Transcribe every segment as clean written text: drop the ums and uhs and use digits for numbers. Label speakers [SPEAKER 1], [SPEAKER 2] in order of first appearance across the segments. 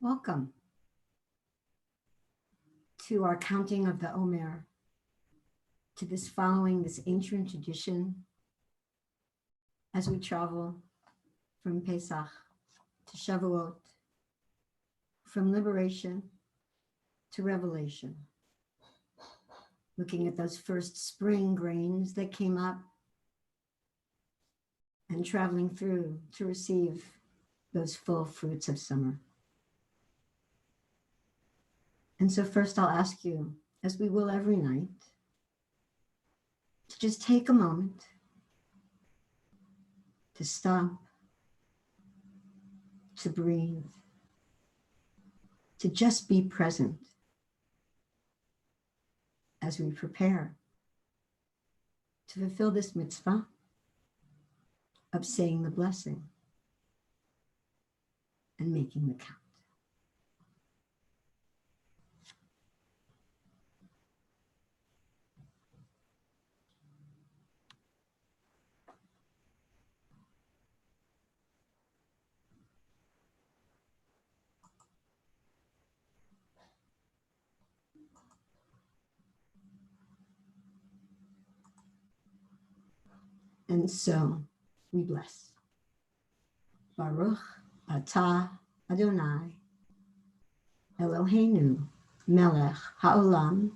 [SPEAKER 1] Welcome to our counting of the Omer, to this following this ancient tradition as we travel from Pesach to Shavuot, from liberation to revelation, looking at those first spring grains that came up and traveling through to receive those full fruits of summer. And so first I'll ask you, as we will every night, to just take a moment to stop, to breathe, to just be present as we prepare to fulfill this mitzvah of saying the blessing and making the count. And so we bless. Baruch atah Adonai Eloheinu melech haolam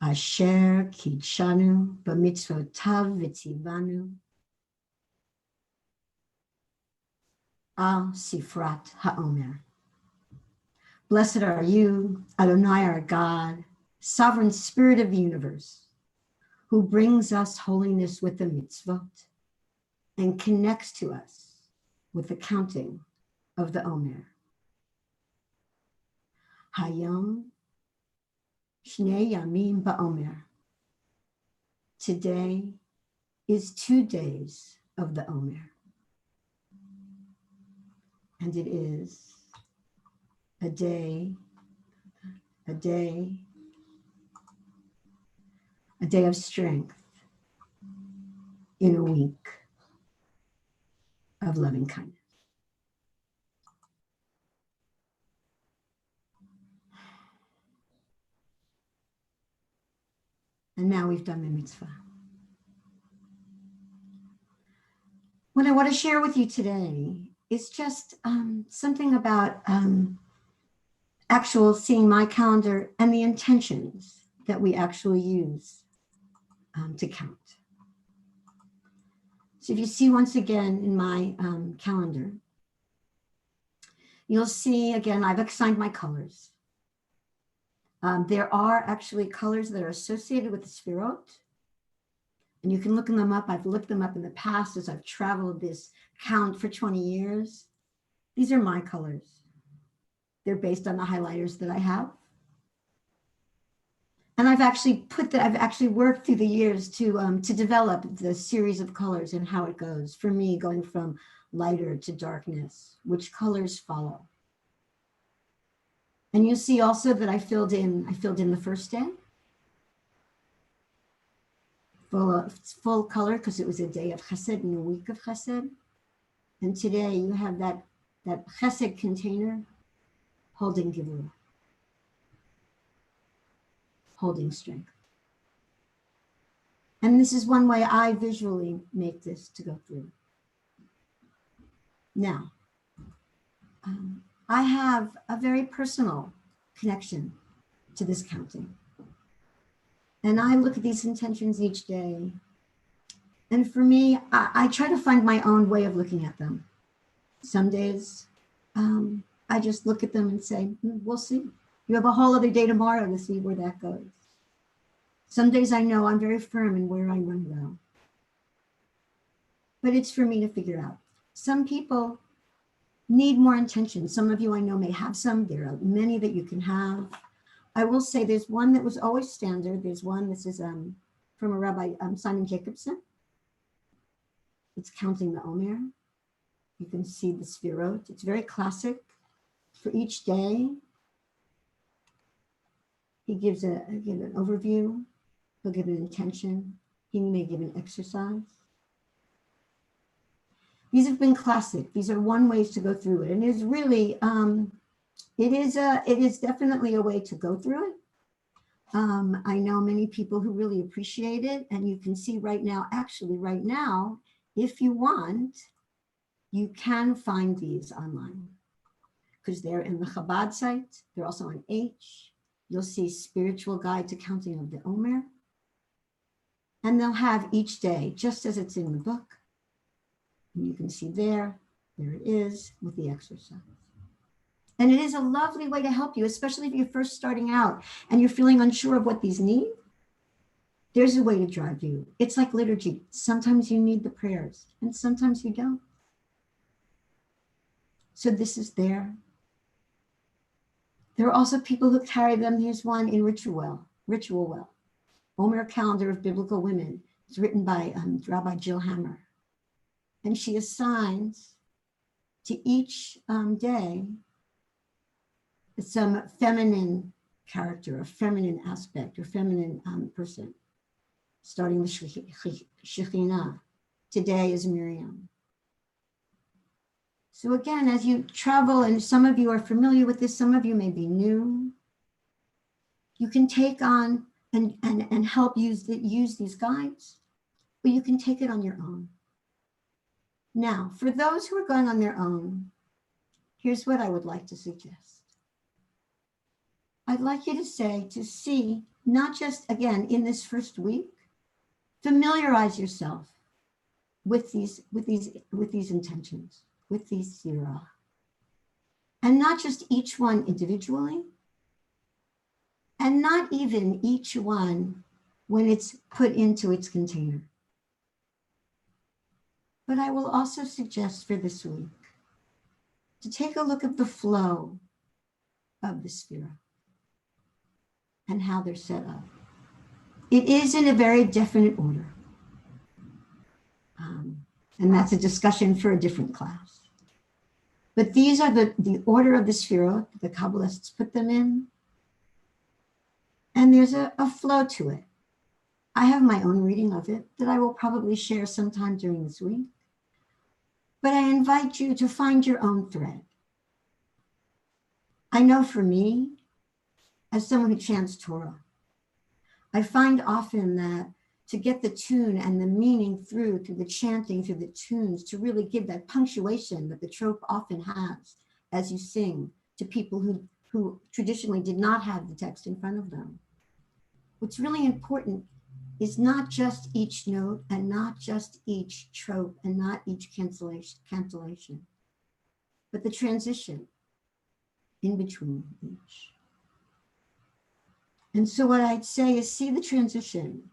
[SPEAKER 1] asher kidshanu b'mitzvotav v'tzivanu al sifrat haomer. Blessed are you, Adonai our God, sovereign spirit of the universe, who brings us holiness with the mitzvot and connects to us with the counting of the Omer. Hayom Shnei Yamim Ba'omer. Today is 2 days of the Omer. And it is a day of strength in a week of loving kindness. And now we've done the mitzvah. What I want to share with you today is just something about actual seeing my calendar and the intentions that we actually use to count. So if you see once again in my calendar, you'll see again, I've assigned my colors. There are actually colors that are associated with the Sefirot, and you can look them up. I've looked them up in the past as I've traveled this count for 20 years. These are my colors. They're based on the highlighters that I have. And I've actually worked through the years to develop the series of colors and how it goes. For me, going from lighter to darkness, which colors follow. And you'll see also that I filled in the first day. Full color, because it was a day of chesed and a week of chesed. And today you have that chesed container holding gevurah, holding strength. And this is one way I visually make this to go through. Now, I have a very personal connection to this counting. And I look at these intentions each day. And for me, I try to find my own way of looking at them. Some days, I just look at them and say, we'll see. You have a whole other day tomorrow to see where that goes. Some days I know I'm very firm in where I want to go. But it's for me to figure out. Some people need more intention. Some of you I know may have some. There are many that you can have. I will say there's one that was always standard. There's one, this is from a Rabbi, Simon Jacobson. It's counting the Omer. You can see the Sefirot. It's very classic. For each day, he gives an overview. He'll give an intention. He may give an exercise. These have been classic. These are one ways to go through it. And it's really It is definitely a way to go through it. I know many people who really appreciate it, and you can see right now, actually right now, if you want, you can find these online because they're in the Chabad site. They're also on H. You'll see Spiritual Guide to Counting of the Omer. And they'll have each day, just as it's in the book. And you can see there it is with the exercise. And it is a lovely way to help you, especially if you're first starting out and you're feeling unsure of what these need. There's a way to drive you. It's like liturgy. Sometimes you need the prayers and sometimes you don't. So this is there. There are also people who carry them. Here's one in Ritual Well. Omer Calendar of Biblical Women. It's written by Rabbi Jill Hammer. And she assigns to each day some feminine character, a feminine aspect, or feminine person, starting with Shekhinah. Today is Miriam. So again, as you travel, and some of you are familiar with this, some of you may be new, you can take on and help use these guides, but you can take it on your own. Now, for those who are going on their own, here's what I would like to suggest. I'd like you to see, not just, again, in this first week, familiarize yourself with these intentions, with these zirah. And not just each one individually, and not even each one when it's put into its container. But I will also suggest for this week to take a look at the flow of the Sphira and how they're set up. It is in a very definite order. And that's a discussion for a different class. But these are the order of the Sphira, the Kabbalists put them in. And there's a flow to it. I have my own reading of it that I will probably share sometime during this week. But I invite you to find your own thread. I know for me, as someone who chants Torah, I find often that to get the tune and the meaning through the chanting, through the tunes, to really give that punctuation that the trope often has as you sing to people who traditionally did not have the text in front of them. What's really important is not just each note and not just each trope and not each cantillation, but the transition in between each. And so what I'd say is see the transition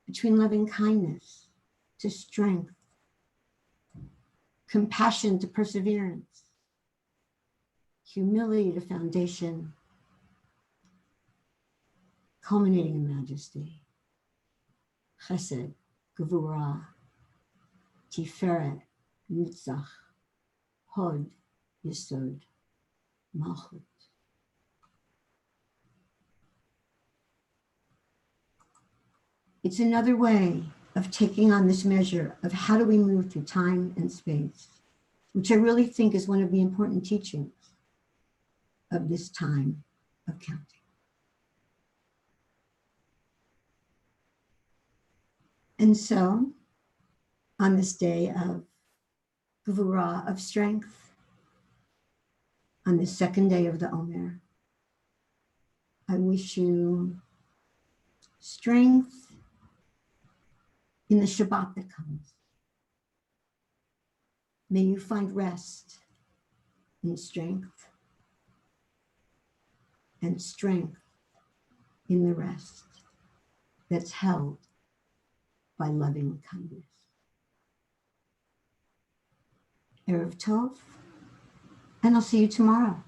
[SPEAKER 1] between loving kindness to strength, compassion to perseverance, humility to foundation, culminating in majesty, chesed, gevurah, tiferet, nitzach, hod, yesod, malchut. It's another way of taking on this measure of how do we move through time and space, which I really think is one of the important teachings of this time of counting. And so, on this day of Gevurah, of strength, on the second day of the Omer, I wish you strength in the Shabbat that comes. May you find rest in strength and strength in the rest that's held by loving kindness. Erev Tov, and I'll see you tomorrow.